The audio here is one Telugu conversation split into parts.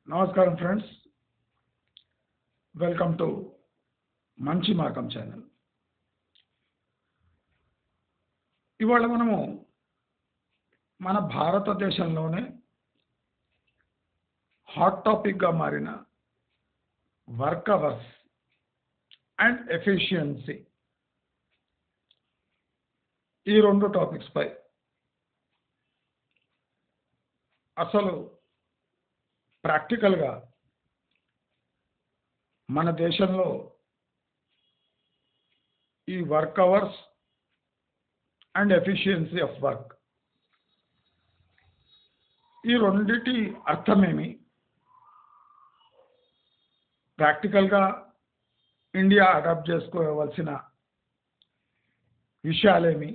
నమస్కారం ఫ్రెండ్స్, వెల్కమ్ టు మంచి మార్గం ఛానల్. ఇవాళ మనము మన భారతదేశంలోనే హాట్ టాపిక్గా మారిన వర్క్ అవర్స్ అండ్ ఎఫిషియన్సీ ఈ రెండు టాపిక్స్ పై అసలు ప్రాక్టికల్గా మన దేశంలో ఈ work hours and efficiency of work ఈ రెండిటి అర్థమేమి, ప్రాక్టికల్గా ఇండియా అడాప్ట్ చేసుకోవలసిన విషయాలేమి,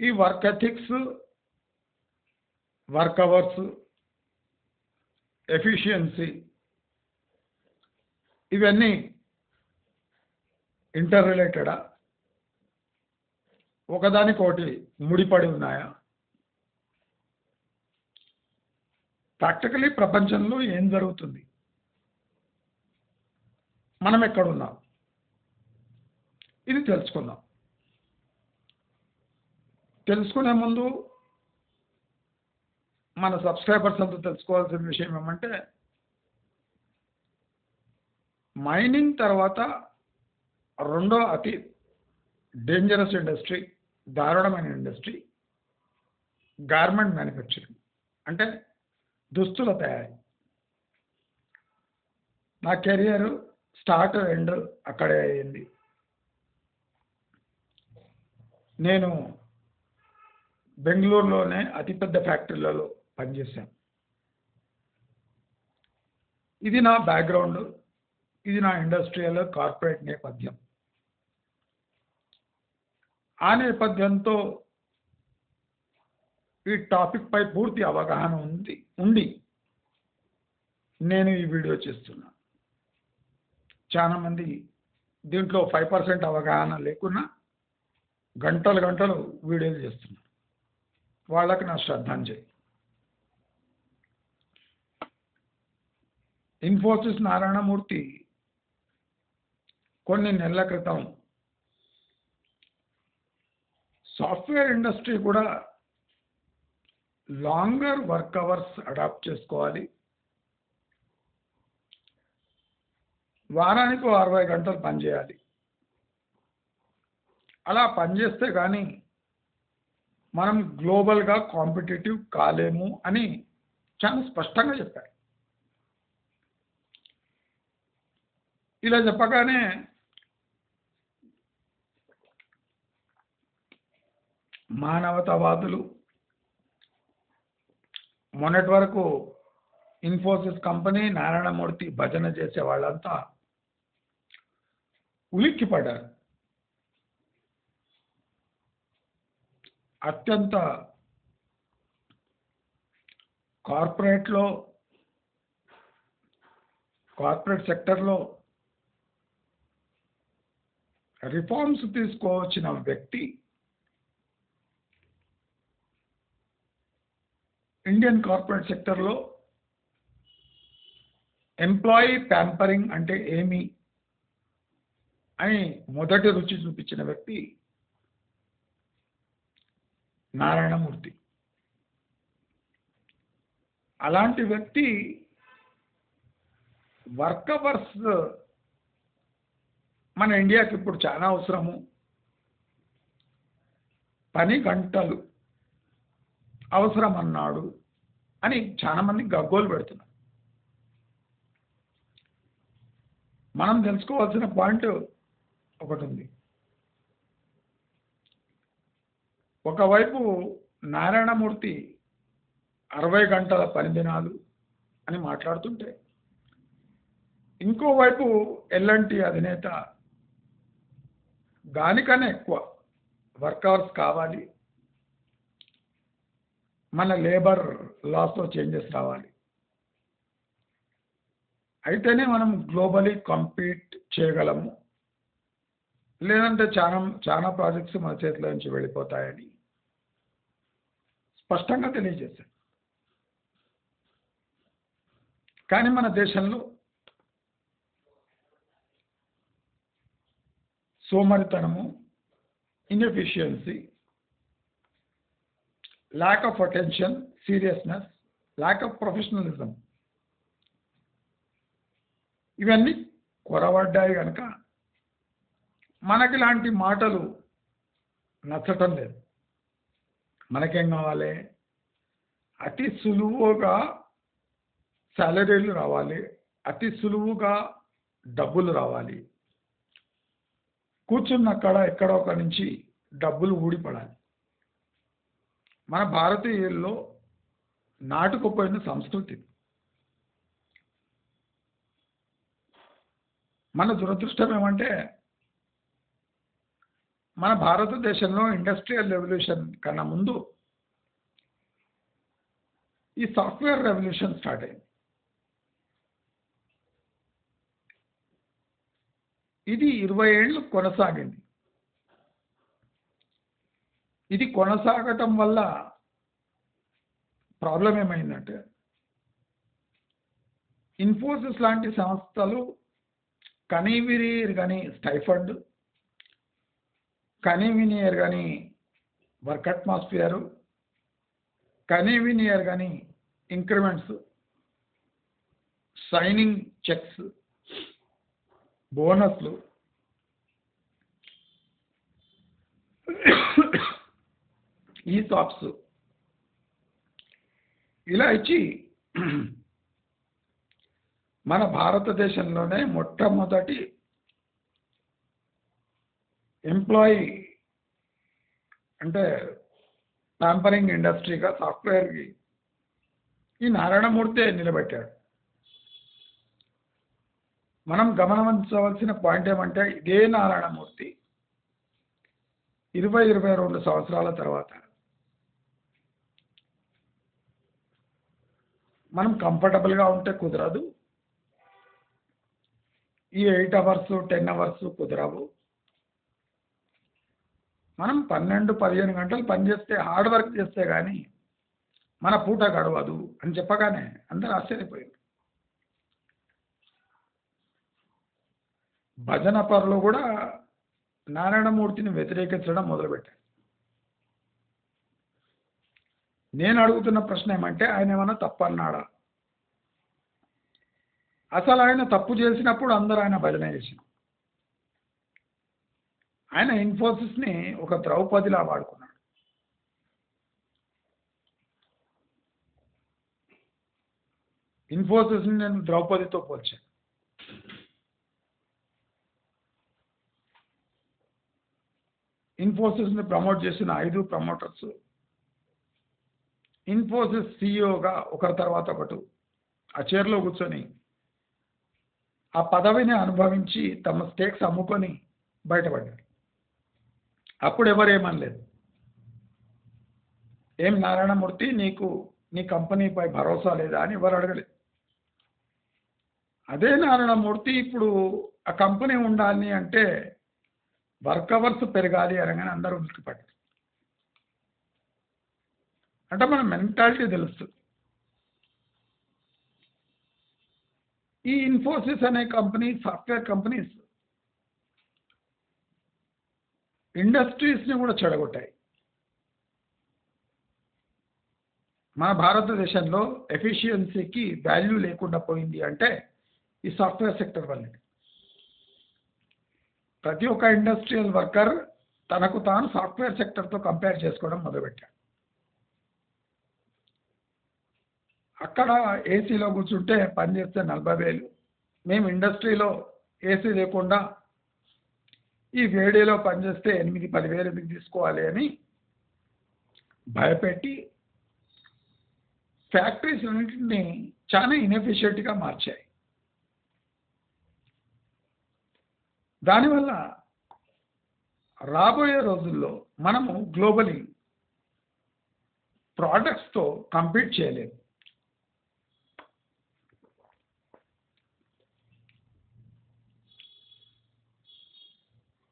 ఈ work ethics, work hours, efficiency ఇవన్నీ ఇంటర్ రిలేటెడా, ఒకదానికొకటి ముడిపడి ఉన్నాయా? ప్రాక్టికలీ ప్రపంచంలో ఏం జరుగుతుంది, మనం ఎక్కడున్నాం, ఇది తెలుసుకుందాం. తెలుసుకునే ముందు మన సబ్స్క్రైబర్స్ అంతా తెలుసుకోవాల్సిన విషయం ఏమంటే, మైనింగ్ తర్వాత రెండో అతి డేంజరస్ ఇండస్ట్రీ, దారుణమైన ఇండస్ట్రీ గార్మెంట్ మ్యానుఫ్యాక్చరింగ్, అంటే దుస్తుల తయారీ. నా కెరియర్ స్టార్ట్ ఎండ్ అక్కడే అయింది. నేను బెంగళూరులోనే అతిపెద్ద ఫ్యాక్టరీలలో పనిచేశాను. ఇది నా బ్యాక్గ్రౌండ్, ఇది నా ఇండస్ట్రియల్ కార్పొరేట్ నేపథ్యం. ఆ నేపథ్యంతో ఈ టాపిక్ పై పూర్తి అవగాహన ఉండి నేను ఈ వీడియో చేస్తున్నా. చాలామంది దీంట్లో 5% అవగాహన లేకున్నా గంటలు వీడియోలు చేస్తున్నారు. వాళ్ళకి నా శ్రద్ధాంజలి. ఇన్ఫోసిస్ నారాయణమూర్తి కొన్ని నెలల క్రితం సాఫ్ట్వేర్ ఇండస్ట్రీ కూడా లాంగర్ వర్క్ అవర్స్ అడాప్ట్ చేసుకోవాలి, వారానికి 60 గంటలు పనిచేయాలి, అలా పనిచేస్తే కానీ మనం గ్లోబల్గా కాంపిటేటివ్ కాలేము అని చాలా స్పష్టంగా చెప్పారు. ఇలా చెప్పగానే మానవతావాదులు, మొన్నటి వరకు ఇన్ఫోసిస్ కంపెనీ నారాయణమూర్తి భజన చేసే వాళ్ళంతా ఉలిక్కిపడ్డారు. అత్యంత కార్పొరేట్ సెక్టర్లో రిఫార్మ్స్ తీసుకోవచ్చిన వ్యక్తి ఇండియన్ కార్పొరేట్ సెక్టర్లో ఎంప్లాయీ ప్యాంపరింగ్ అంటే ఏమి అని మొదటి రుచి చూపించిన వ్యక్తి నారాయణమూర్తి. అలాంటి వ్యక్తి వర్క్ అవర్స్ మన ఇండియాకి ఇప్పుడు చాలా అవసరము, పని గంటలు అవసరం అన్నాడు అని చాలా మంది గగ్గోలు పెడుతున్నారు. మనం తెలుసుకోవాల్సిన పాయింట్ ఒకటి ఉంది. ఒకవైపు నారాయణమూర్తి 60 గంటల పని దినాలు అని మాట్లాడుతుంటే, ఇంకోవైపు ఎల్ఎన్టీ అధినేత దానికన్నా ఎక్కువ వర్క్ అవర్స్ కావాలి, మన లేబర్ లాస్లో చేంజెస్ రావాలి, అయితేనే మనం గ్లోబలీ కాంపీట్ చేయగలము, లేదంటే చాలా ప్రాజెక్ట్స్ మన చేతిలో నుంచి వెళ్ళిపోతాయని స్పష్టంగా తెలియజేశారు. కానీ మన దేశంలో సోమరితనము, inefficiency, lack of attention, seriousness, lack of professionalism ఇవన్నీ కొరవడ్డాయి కనుక మనకి ఇలాంటి మాటలు నచ్చటం లేదు. మనకేం కావాలి? అతి సులువుగా సాలరీలు రావాలి, అతి సులువుగా డబ్బులు రావాలి, కూర్చున్నక్కడ ఎక్కడో ఒక నుంచి డబ్బులు ఊడిపడాలి. మన భారతీయుల్లో నాటుకుపోయిన సంస్కృతి. మన దురదృష్టం ఏమంటే మన భారతదేశంలో ఇండస్ట్రియల్ రెవల్యూషన్ కన్నా ముందు ఈ సాఫ్ట్వేర్ రెవల్యూషన్ స్టార్ట్ అయింది. ఇది 20 ఏళ్ళు కొనసాగింది. ఇది కొనసాగటం వల్ల ప్రాబ్లం ఏమైందంటే ఇన్ఫోసిస్ లాంటి సంస్థలు కనీవిని కానీ స్టైఫండ్, కనీవిని కానీ వర్క్ అట్మాస్ఫియరు, కనీవిని కానీ ఇంక్రిమెంట్స్, సైనింగ్ చెక్స్, బోనస్లు, ఈసాప్స్ ఇలా ఇచ్చి మన భారతదేశంలోనే మొట్టమొదటి ఎంప్లాయీ అంటే ప్యాంపరింగ్ ఇండస్ట్రీగా సాఫ్ట్వేర్కి ఈ నారాయణమూర్తే నిలబెట్టాడు. మనం గమనించవలసిన పాయింట్ ఏమంటే ఇదే నారాయణమూర్తి 22 సంవత్సరాల తర్వాత మనం కంఫర్టబుల్గా ఉంటే కుదరదు, ఈ 8 అవర్స్ 10 అవర్స్ కుదరవు, మనం 12-15 గంటలు పనిచేస్తే హార్డ్ వర్క్ చేస్తే కానీ మన పూట గడవదు అని చెప్పగానే అందరూ ఆశ్చర్యపోయారు. భజన పరులు కూడా నారాయణమూర్తిని వ్యతిరేకించడం మొదలుపెట్టారు. నేను అడుగుతున్న ప్రశ్న ఏమంటే ఆయన ఏమన్నా తప్పు అన్నాడా? అసలు ఆయన తప్పు చేసినప్పుడు అందరూ ఆయన భజన చేసిన. ఆయన ఇన్ఫోసిస్ని ఒక ద్రౌపదిలా వాడుకున్నాడు. ఇన్ఫోసిస్ని నేను ద్రౌపదితో పోల్చాను. ఇన్ఫోసిస్ని ప్రమోట్ చేసిన 5 ప్రమోటర్స్ ఇన్ఫోసిస్ సిఇఓగా ఒకరి తర్వాత ఒకటి ఆ చైర్లో కూర్చొని ఆ పదవిని అనుభవించి తమ స్టేక్స్ అమ్ముకొని బయటపడ్డారు. అప్పుడు ఎవరేమనలేదు. ఏం నారాయణమూర్తి నీకు నీ కంపెనీపై భరోసా లేదా అని ఎవరు అడగలేదు. అదే నారాయణమూర్తి ఇప్పుడు ఆ కంపెనీ ఉండాలి అంటే వర్క్ అవర్స్ పెరగాలి అనగానే అందరూ ఉలిక్కిపడ్డారు. అంటే మన మెంటాలిటీ తెలుస్తుంది. ఈ ఇన్ఫోసిస్ అనే కంపెనీ సాఫ్ట్వేర్ కంపెనీస్ ఇండస్ట్రీస్ని కూడా చెడగొట్టాయి. మన భారతదేశంలో ఎఫిషియన్సీకి వాల్యూ లేకుండా పోయింది అంటే ఈ సాఫ్ట్వేర్ సెక్టర్ వల్లే. ప్రతి ఒక్క ఇండస్ట్రియల్ వర్కర్ తనకు తాను సాఫ్ట్వేర్ సెక్టర్తో కంపేర్ చేసుకోవడం మొదలుపెట్టాడు. అక్కడ ఏసీలో కూర్చుంటే పని చేస్తే 40,000, మేము ఇండస్ట్రీలో ఏసీ లేకుండా ఈ వేడిలో పనిచేస్తే 8-10,000 ఎందుకు తీసుకోవాలి అని భయపెట్టి ఫ్యాక్టరీస్ అన్నింటినీ చాలా ఇన్ఎఫిషియెంట్గా మార్చాయి. దానివల్ల రాబోయే రోజుల్లో మనము గ్లోబలీ ప్రోడక్ట్స్తో కంపీట్ చేయలేము.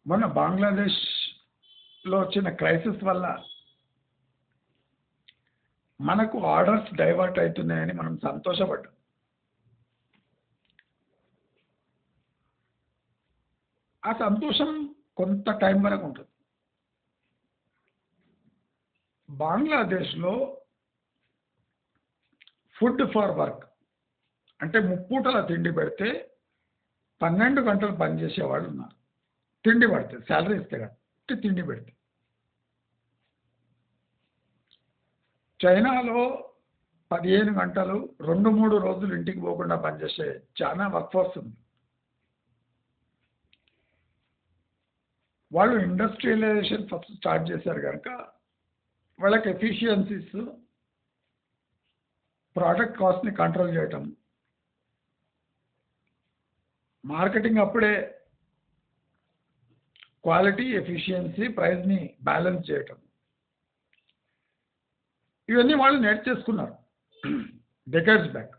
మొన్న బంగ్లాదేశ్లో వచ్చిన క్రైసిస్ వల్ల మనకు ఆర్డర్స్ డైవర్ట్ అవుతున్నాయని మనం సంతోషపడ్డాం. ఆ సంతోషం కొంత టైం వరకు ఉంటుంది. బంగ్లాదేశ్లో ఫుడ్ ఫర్ వర్క్ అంటే ముప్పూటల తిండి పెడితే 12 గంటలు పనిచేసే వాళ్ళు ఉన్నారు. తిండి పడితే శాలరీ ఇస్తే కదా, తిండి పెడితే. చైనాలో 15 గంటలు 2-3 రోజులు ఇంటికి పోకుండా పనిచేసే చాలా వర్క్ ఫోర్స్ ఉంది. వాళ్ళు ఇండస్ట్రియలైజేషన్ ఫస్ట్ స్టార్ట్ చేశారు కనుక వాళ్ళకి ఎఫిషియన్సీస్, ప్రోడక్ట్ కాస్ట్ని కంట్రోల్ చేయటం, మార్కెటింగ్ అప్పుడే క్వాలిటీ, ఎఫిషియన్సీ, ప్రైస్ని బ్యాలెన్స్ చేయటం, ఇవన్నీ వాళ్ళు నేర్చేసుకున్నారు డెకేడ్స్ బ్యాక్.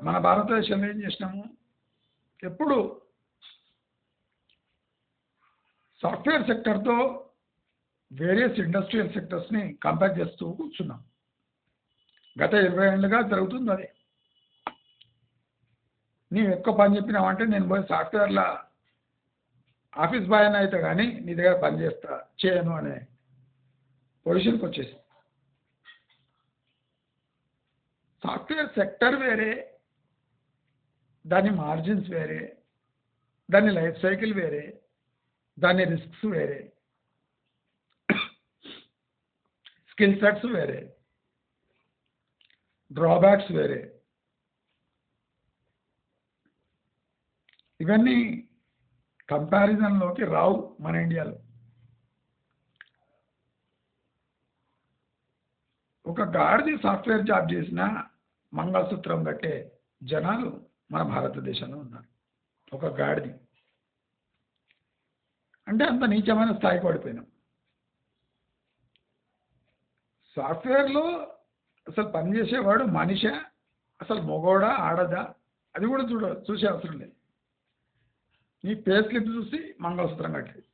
మన భారతదేశంలో ఏం చేసినాము, ఎప్పుడు సాఫ్ట్వేర్ సెక్టర్తో వేరియస్ ఇండస్ట్రియల్ సెక్టర్స్ని కంపేర్ చేస్తూ కూర్చున్నాం. గత 20 ఏళ్ళుగా జరుగుతుంది అది. నీవు ఎక్కువ పని చెప్పినావంటే నేను పోయి సాఫ్ట్వేర్లో ఆఫీస్ బాయ్ అని అయితే కానీ నీ దగ్గర పని చేయను అనే పొజిషన్కి వచ్చేసి. సాఫ్ట్వేర్ సెక్టర్ వేరే, దాని మార్జిన్స్ వేరే, దాని లైఫ్ సైకిల్ వేరే, దాని రిస్క్స్ వేరే, స్కిల్ సెట్స్ వేరే, డ్రాబ్యాక్స్ వేరే. ఇవన్నీ కంపారిజన్లోకి రావు మన ఇండియాలో. ఒక గాడిది సాఫ్ట్వేర్ జాబ్ చేసిన మంగళసూత్రం కట్టే జనాలు మన భారతదేశంలో ఉన్నారు. ఒక గాడిది అంటే అంత నీచమైన స్థాయికి పడిపోయినాం. సాఫ్ట్వేర్లో అసలు పనిచేసేవాడు మనిషా, అసలు మగోడా ఆడదా, అది కూడా చూసే అవసరం లేదు. నీ పే స్లిప్ చూసి మంగళసూత్రం కట్టేది,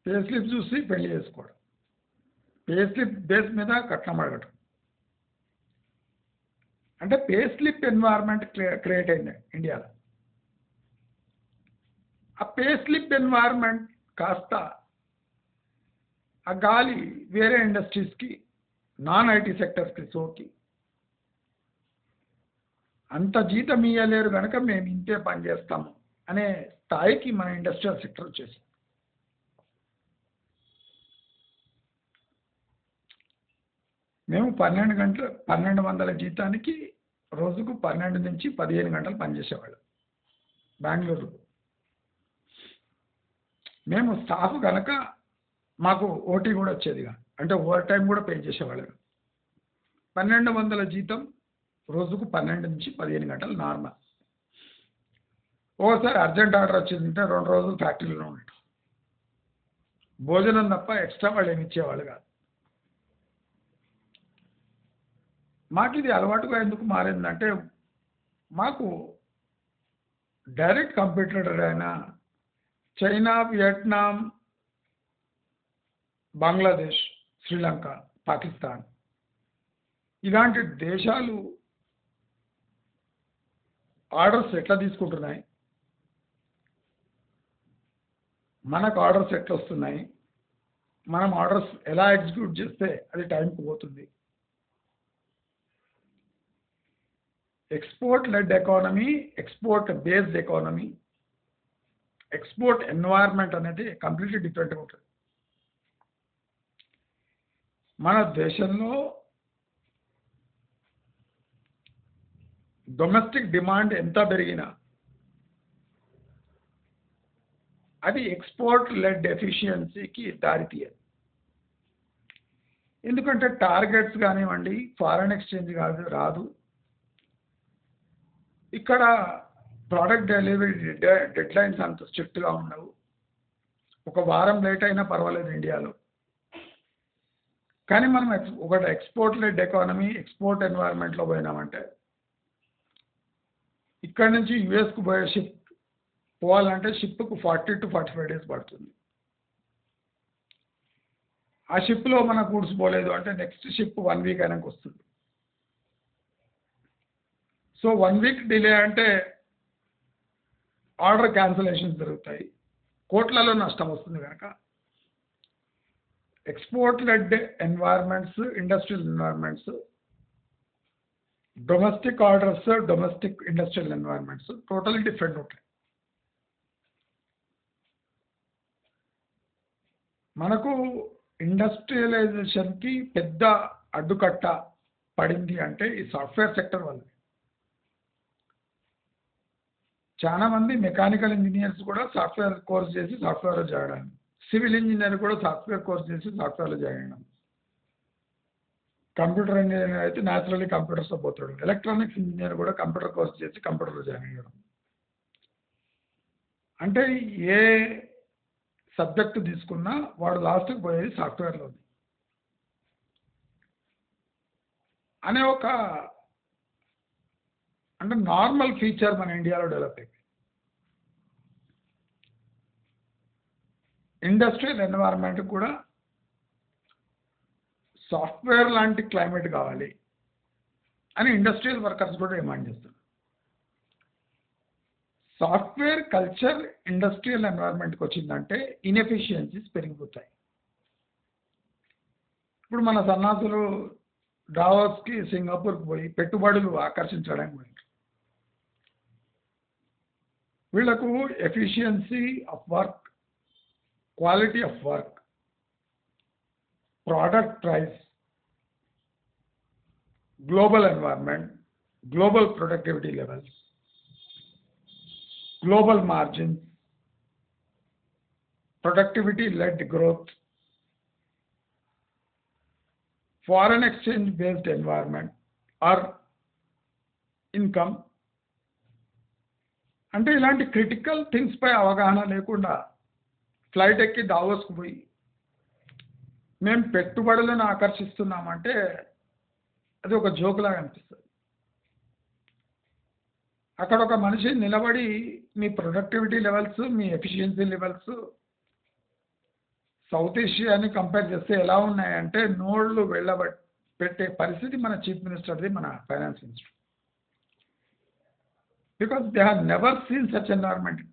పే స్లిప్ చూసి పెళ్లి చేసుకోవడం, పే స్లిప్ బేస్ మీద కట్నం అడగటం. అంటే పే స్లిప్ ఎన్వైర్న్మెంట్ క్రియేట్ అయింది ఇండియాలో. ఆ పే స్లిప్ ఎన్వైర్న్మెంట్ కాస్త ఆ గాలి వేరే ఇండస్ట్రీస్కి, నాన్ ఐటీ సెక్టర్స్కి సోకి అంత జీతం ఇయ్యలేరు కనుక మేము ఇంతే పని చేస్తాము అనే స్థాయికి మన ఇండస్ట్రియల్ సెక్టర్ వచ్చేసి. మేము 1200 జీతానికి రోజుకు 12 నుంచి 15 గంటలు పనిచేసేవాళ్ళం బెంగళూరు. మేము స్టాఫ్ కనుక మాకు ఓటీ కూడా వచ్చేది, అంటే ఓవర్ టైం కూడా పే చేసేవాళ్ళం. 1200 జీతం రోజుకు 12 నుంచి 15 గంటలు నార్మల్. ఓసారి అర్జెంట్ ఆర్డర్ వచ్చిందంటే 2 రోజులు ఫ్యాక్టరీలో ఉండటం, భోజనం తప్ప ఎక్స్ట్రా వాళ్ళు ఏమి ఇచ్చేవాళ్ళు కాదు. మాకు ఇది అలవాటుగా ఎందుకు మారిందంటే, మాకు డైరెక్ట్ కంపిటీటర్ అయిన చైనా, వియట్నాం, బంగ్లాదేశ్, శ్రీలంక, పాకిస్తాన్ ఇలాంటి దేశాలు ఆర్డర్స్ ఎట్లా తీసుకుంటున్నాయి, మనకు ఆర్డర్స్ ఎట్లా వస్తున్నాయి, మనం ఆర్డర్స్ ఎలా ఎగ్జిక్యూట్ చేస్తే అది టైంకి పోతుంది. Export led economy, export based economy, export environment అనేది కంప్లీట్లీ డిఫరెంట్గా ఉంటుంది. మన దేశంలో డొమెస్టిక్ డిమాండ్ ఎంత పెరిగినా అది ఎక్స్పోర్ట్ లెడ్ ఎఫిషియన్సీకి దారితీయదు. ఎందుకంటే టార్గెట్స్ కానివ్వండి, ఫారెన్ ఎక్స్చేంజ్ రాదు. ఇక్కడ ప్రోడక్ట్ డెలివరీ డెడ్లైన్స్ అంత స్ట్రిక్ట్గా ఉండవు. ఒక వారం లేట్ అయినా పర్వాలేదు ఇండియాలో. కానీ మనం ఒకటి ఎక్స్పోర్ట్ లెడ్ ఎకానమీ, ఎక్స్పోర్ట్ ఎన్వైర్న్మెంట్లో పోయినామంటే ఇక్కడ నుంచి యుఎస్కు పోయే షిప్ పోవాలంటే షిప్కు 40 to 45 days పడుతుంది. ఆ షిప్లో మన గూడ్స్ పోలేదు అంటే నెక్స్ట్ షిప్ 1 week అయినాక వస్తుంది. సో 1 week డిలే అంటే ఆర్డర్ క్యాన్సిలేషన్స్ జరుగుతాయి, కోట్లలో నష్టం వస్తుంది కనుక export led environments, industrial environments, domestic orders, domestic industrial environments totally different ఉంటాయి. మనకు ఇండస్ట్రియలైజేషన్కి పెద్ద అడ్డుకట్ట పడింది అంటే ఈ సాఫ్ట్వేర్ సెక్టర్ వల్ల. చాలా మంది మెకానికల్ ఇంజనీర్స్ కూడా సాఫ్ట్వేర్ కోర్స్ చేసి సాఫ్ట్వేర్లో జాయిన్ అయ్యారు, సివిల్ ఇంజనీర్ కూడా సాఫ్ట్వేర్ కోర్స్ చేసి సాఫ్ట్వేర్లో జాయిన్ అయ్యాం, కంప్యూటర్ ఇంజనీర్ అయితే న్యాచురల్లీ కంప్యూటర్స్లో పోతాడు, ఎలక్ట్రానిక్స్ ఇంజనీర్ కూడా కంప్యూటర్ కోర్స్ చేసి కంప్యూటర్లో జాయిన్ అయ్యాడు. అంటే ఏ సబ్జెక్టు తీసుకున్నా వాడు లాస్ట్కి పోయేది సాఫ్ట్వేర్లో అనే ఒక అంటే నార్మల్ ఫీచర్ మన ఇండియాలో డెవలప్ అయిపోయింది. ఇండస్ట్రియల్ ఎన్వైర్న్మెంట్ కూడా సాఫ్ట్వేర్ లాంటి క్లైమేట్ కావాలి అని ఇండస్ట్రియల్ వర్కర్స్ కూడా డిమాండ్ చేస్తారు. సాఫ్ట్వేర్ కల్చర్ ఇండస్ట్రియల్ ఎన్వైర్న్మెంట్కి వచ్చిందంటే ఇన్ఎఫిషియన్సీస్ పెరిగిపోతాయి. ఇప్పుడు మన సన్నాసులు డావోస్కి, సింగపూర్కి పోయి పెట్టుబడులు ఆకర్షించడానికి పోయింది. వీళ్లకు efficiency of work, quality of work, product price, global environment, global productivity levels, global margins, productivity-led growth, foreign exchange-based environment or income. అంటే ఇలాంటి క్రిటికల్ థింగ్స్ పై అవగాహన లేకుండా ఫ్లైట్ ఎక్కి దావోస్కు పోయి మేము పెట్టుబడులను ఆకర్షిస్తున్నామంటే అది ఒక జోక్లాగా అనిపిస్తుంది. అక్కడ ఒక మనిషి నిలబడి మీ ప్రొడక్టివిటీ లెవెల్స్, మీ ఎఫిషియన్సీ లెవెల్స్ సౌత్ ఏషియాని కంపేర్ చేస్తే ఎలా ఉన్నాయంటే నోళ్ళు పెట్టే పరిస్థితి మన చీఫ్ మినిస్టర్ది, మన finance minister. Because they have never seen such environment.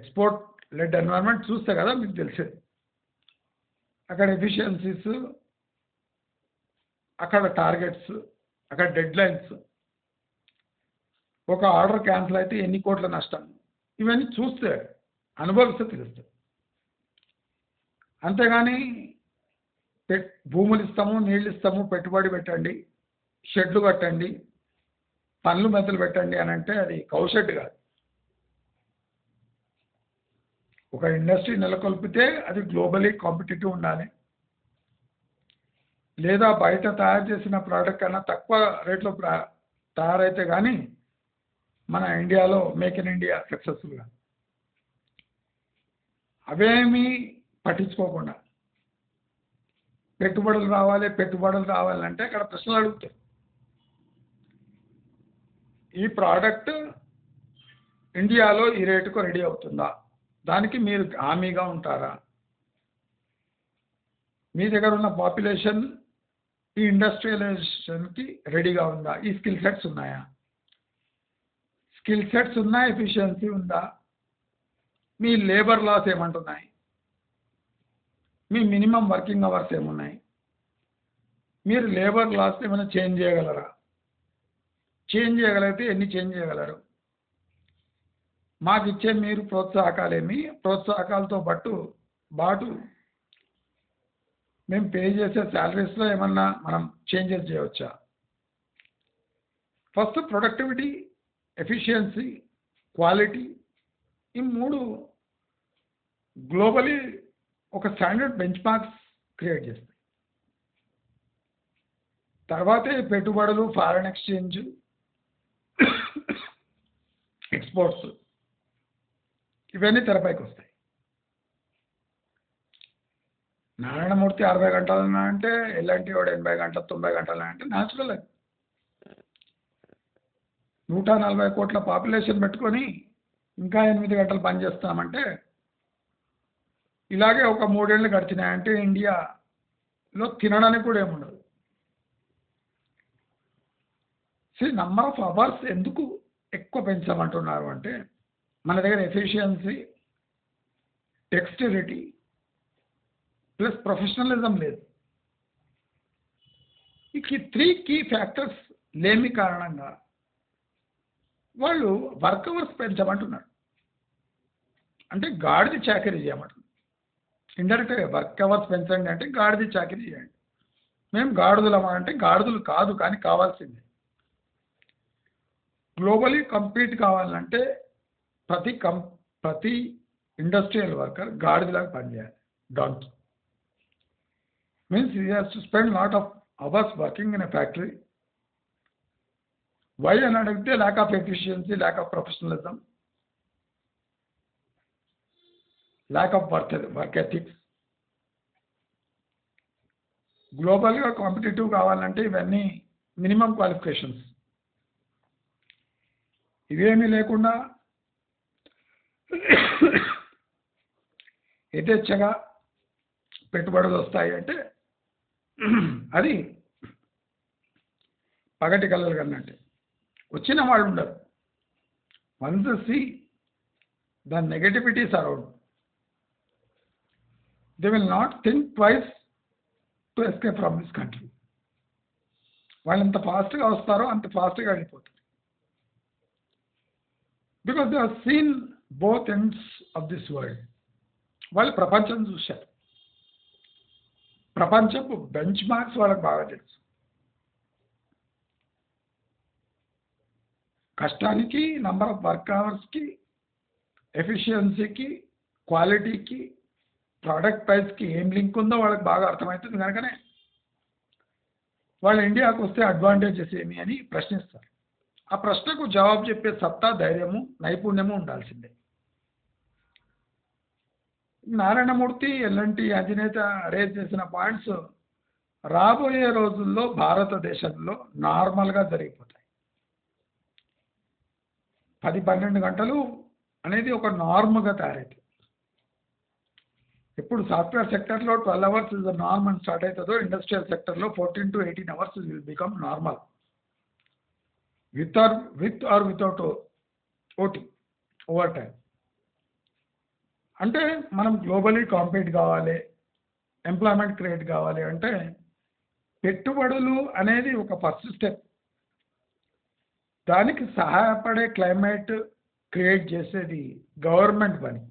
Export led environment చూస్తే కదా మీకు తెలిసేది. అక్కడ ఎఫిషియన్సీస్, అక్కడ టార్గెట్స్, అక్కడ డెడ్ లైన్స్, ఒక ఆర్డర్ క్యాన్సిల్ అయితే ఎన్ని కోట్ల నష్టం, ఇవన్నీ చూస్తే అనుభవిస్తే తెలుస్తుంది. అంతేగాని భూములు ఇస్తాము, నీళ్ళు ఇస్తాము, పెట్టుబడి పెట్టండి, షెడ్లు కట్టండి, పనులు మెత్తలు పెట్టండి అని అంటే అది కౌషెడ్ కాదు. ఒక ఇండస్ట్రీ నెలకొల్పితే అది గ్లోబలీ కాంపిటేటివ్ ఉండాలి, లేదా బయట తయారు చేసిన ప్రోడక్ట్ కన్నా తక్కువ రేట్లో తయారైతే కానీ మన ఇండియాలో మేక్ ఇన్ ఇండియా సక్సెస్ఫుల్గా. అవేమీ పట్టించుకోకుండా పెట్టుబడులు రావాలంటే అక్కడ ప్రశ్నలు అడుగుతారు. ఈ ప్రోడక్ట్ ఇండియాలో ఈ రేటుకు రెడీ అవుతుందా, దానికి మీరు హామీగా ఉంటారా, మీ దగ్గర ఉన్న పాపులేషన్ ఈ ఇండస్ట్రియలైజేషన్కి రెడీగా ఉందా, ఈ స్కిల్ సెట్స్ ఉన్నాయా, స్కిల్ సెట్స్ ఉన్నా, ఎఫిషియన్సీ ఉందా, మీ లేబర్ లాస్ ఏమంటున్నాయి, మీ మినిమం వర్కింగ్ అవర్స్ ఏమున్నాయి, మీరు లేబర్ లాస్ ఏమైనా చేంజ్ చేయగలరా, చేంజ్ చేయగలిగితే ఎన్ని చేంజ్ చేయగలరు, మాకు ఇచ్చే మీరు ప్రోత్సాహకాలేమి, ప్రోత్సాహకాలతో బాటు మేము పే చేసే శాలరీస్లో ఏమన్నా మనం చేంజెస్ చేయవచ్చా. ఫస్ట్ ప్రొడక్టివిటీ, ఎఫిషియన్సీ, క్వాలిటీ, ఈ మూడు గ్లోబలీ ఒక స్టాండర్డ్ బెంచ్ మార్క్స్ క్రియేట్ చేస్తాయి. తర్వాతే పెట్టుబడులు, ఫారెన్ ఎక్స్చేంజ్, ఎక్స్పోర్ట్స్ ఇవన్నీ తెరపైకి వస్తాయి. నారాయణమూర్తి 60 గంటలు అంటే ఎలాంటి వాడు 80 గంటలు 90 గంటలు అంటే న్యాచురల్. 140 కోట్ల పాపులేషన్ పెట్టుకొని ఇంకా 8 గంటలు పనిచేస్తామంటే ఇలాగే ఒక 3 ఏళ్ళు గడిచినాయంటే ఇండియాలో తినడానికి కూడా ఏముండదు. నంబర్ ఆఫ్ అవర్స్ ఎందుకు ఎక్కువ పెంచామంటున్నారు అంటే మన దగ్గర ఎఫిషియన్సీ, డెక్స్టరిటీ ప్లస్ ప్రొఫెషనలిజం లేదు. ఈ 3 కీ ఫ్యాక్టర్స్ లేమి కారణంగా వాళ్ళు వర్క్ అవర్స్ పెంచమంటున్నారు. అంటే గాడిది చాకరీ చేయమంటున్నారు. ఇండైరెక్ట్గా వర్క్ అవర్స్ పెంచండి అంటే గాడిది చాకరీ చేయండి. మేము గాడిదలమా అంటే గాడిదలు కాదు, కానీ కావాల్సిందే. గ్లోబలీ కంపీట్ కావాలంటే ప్రతి ఇండస్ట్రియల్ వర్కర్ గాడిదలాగా పనిచేయాలి. Donkey means he has to spend lot of hours working in a factory. Why అని అడిగితే lack of efficiency, lack of professionalism, lack of work ethics. గ్లోబల్గా కాంపిటేటివ్ కావాలంటే ఇవన్నీ మినిమం క్వాలిఫికేషన్స్. ఇవేమీ లేకుండా యథేచ్ఛగా పెట్టుబడులు వస్తాయి అంటే అది పగటి కలలు కన్నట్టే. వచ్చిన వాళ్ళు ఉండరు. Once see the negativities around, they will not think twice to escape from this country. వాళ్ళు ఎంత ఫాస్ట్గా వస్తారో అంత ఫాస్ట్గా వెళ్ళిపోతారు. Because they have seen both ends of this world. వాళ్ళు ప్రపంచం చూశారు. ప్రపంచపు బెంచ్ మార్క్స్ వాళ్ళకి బాగా తెలుసు. కష్టానికి, నంబర్ ఆఫ్ వర్క్ అవర్స్కి, ఎఫిషియన్సీకి, క్వాలిటీకి, ప్రోడక్ట్ ప్రైస్కి ఏం లింక్ ఉందో వాళ్ళకి బాగా అర్థమవుతుంది. కనుకనే వాళ్ళు ఇండియాకు వస్తే అడ్వాంటేజెస్ ఏమి అని ప్రశ్నిస్తారు. ఆ ప్రశ్నకు జవాబు చెప్పే సత్తా, ధైర్యము, నైపుణ్యము ఉండాల్సిందే. నారాయణమూర్తి ఎల్ఎన్టీ అధినేత రేజ్ చేసిన పాయింట్స్ రాబోయే రోజుల్లో భారతదేశంలో నార్మల్గా జరిగిపోతాయి. 10-12 గంటలు అనేది ఒక నార్మ్గా తయారైంది. ఎప్పుడు సాఫ్ట్వేర్ సెక్టర్లో 12 అవర్స్ ఇస్ ద నార్మ్ అని స్టార్ట్ అవుతుందో, ఇండస్ట్రియల్ సెక్టర్లో 14 to 18 hours will become normal, with or without OT, overtime. అంటే మనం గ్లోబలీ కాంపీట్ కావాలి, ఎంప్లాయ్మెంట్ క్రియేట్ కావాలి అంటే పెట్టుబడులు అనేది ఒక ఫస్ట్ స్టెప్. దానికి సహాయపడే క్లైమేట్ క్రియేట్ చేసేది గవర్నమెంట్ పని.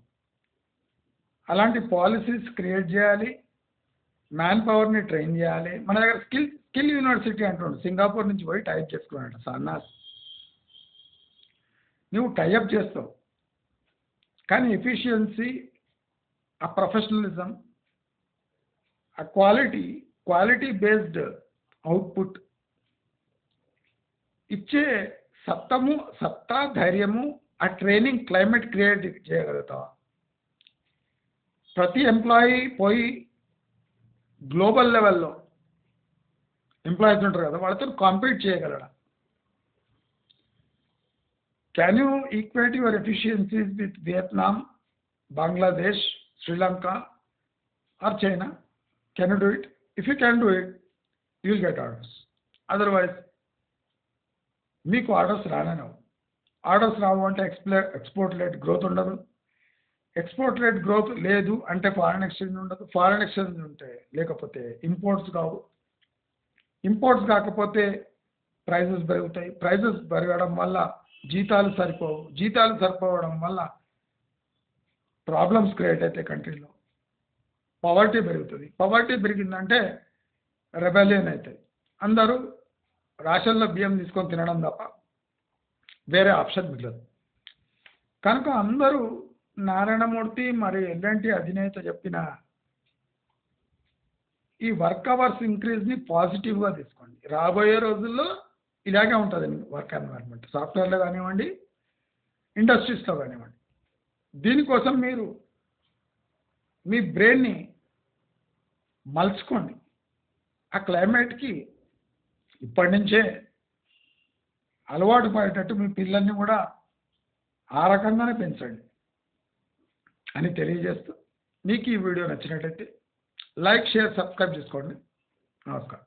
అలాంటి పాలసీస్ క్రియేట్ చేయాలి, మ్యాన్ పవర్ని ట్రైన్ చేయాలి. మన దగ్గర స్కిల్ యూనివర్సిటీ అంటుండు, సింగపూర్ నుంచి పోయి టైప్ చేసుకున్నాడు సన్నాస్. నువ్వు టైఅప్ చేస్తావు, కానీ ఎఫిషియన్సీ, ఆ ప్రొఫెషనలిజం, ఆ క్వాలిటీ బేస్డ్ అవుట్పుట్ ఇచ్చే సత్తా, ధైర్యము, ఆ ట్రైనింగ్ క్లైమేట్ క్రియేట్ చేయగలుగుతావా? ప్రతి ఎంప్లాయీ పోయి గ్లోబల్ లెవెల్లో ఎంప్లాయీస్ ఉంటారు కదా, వాళ్ళతో compete చేయగలడా? Can you equate your efficiencies with Vietnam, Bangladesh, Sri Lanka or China? Can you do it? If you can do it, you will get orders. Otherwise, మీకు ఆర్డర్స్ రానవు. ఆర్డర్స్ రావు అంటే ఎక్స్పోర్ట్ లెడ్ గ్రోత్ ఉండదు. ఎక్స్పోర్ట్ లెడ్ గ్రోత్ లేదు అంటే ఫారెన్ ఎక్స్చేంజ్ ఉండదు. ఫారెన్ ఎక్స్చేంజ్ ఉంటే లేకపోతే ఇంపోర్ట్స్ కావు. ఇంపోర్ట్స్ కాకపోతే ప్రైజెస్ పెరుగుతాయి. ప్రైజెస్ పెరగడం వల్ల జీతాలు సరిపోవు. జీతాలు సరిపోవడం వల్ల ప్రాబ్లమ్స్ క్రియేట్ అవుతాయి కంట్రీలో. పవర్టీ పెరుగుతుంది. పవర్టీ పెరిగిందంటే రెబెలియన్ అవుతాయి. అందరూ రేషన్లో బియ్యం తీసుకొని తినడం తప్ప వేరే ఆప్షన్ మిగలదు. కనుక అందరూ నారాయణమూర్తి మరి ఎల్ఎన్టీ అధినేత చెప్పిన ఈ వర్క్ అవర్స్ ఇంక్రీజ్ని పాజిటివ్గా తీసుకోండి. రాబోయే రోజుల్లో ఇలాగే ఉంటుంది వర్క్ ఎన్వైర్న్మెంట్, సాఫ్ట్వేర్లో కానివ్వండి, ఇండస్ట్రీస్లో కానివ్వండి. దీనికోసం మీరు మీ బ్రెయిన్ని మలుచుకోండి. ఆ క్లైమేట్కి ఇప్పటి నుంచే అలవాటు పడేటట్టు మీ పిల్లల్ని కూడా ఆ రకంగానే పెంచండి అని తెలియజేస్తూ, మీకు ఈ వీడియో నచ్చినట్టయితే లైక్, షేర్, సబ్స్క్రైబ్ చేసుకోండి. నమస్కారం.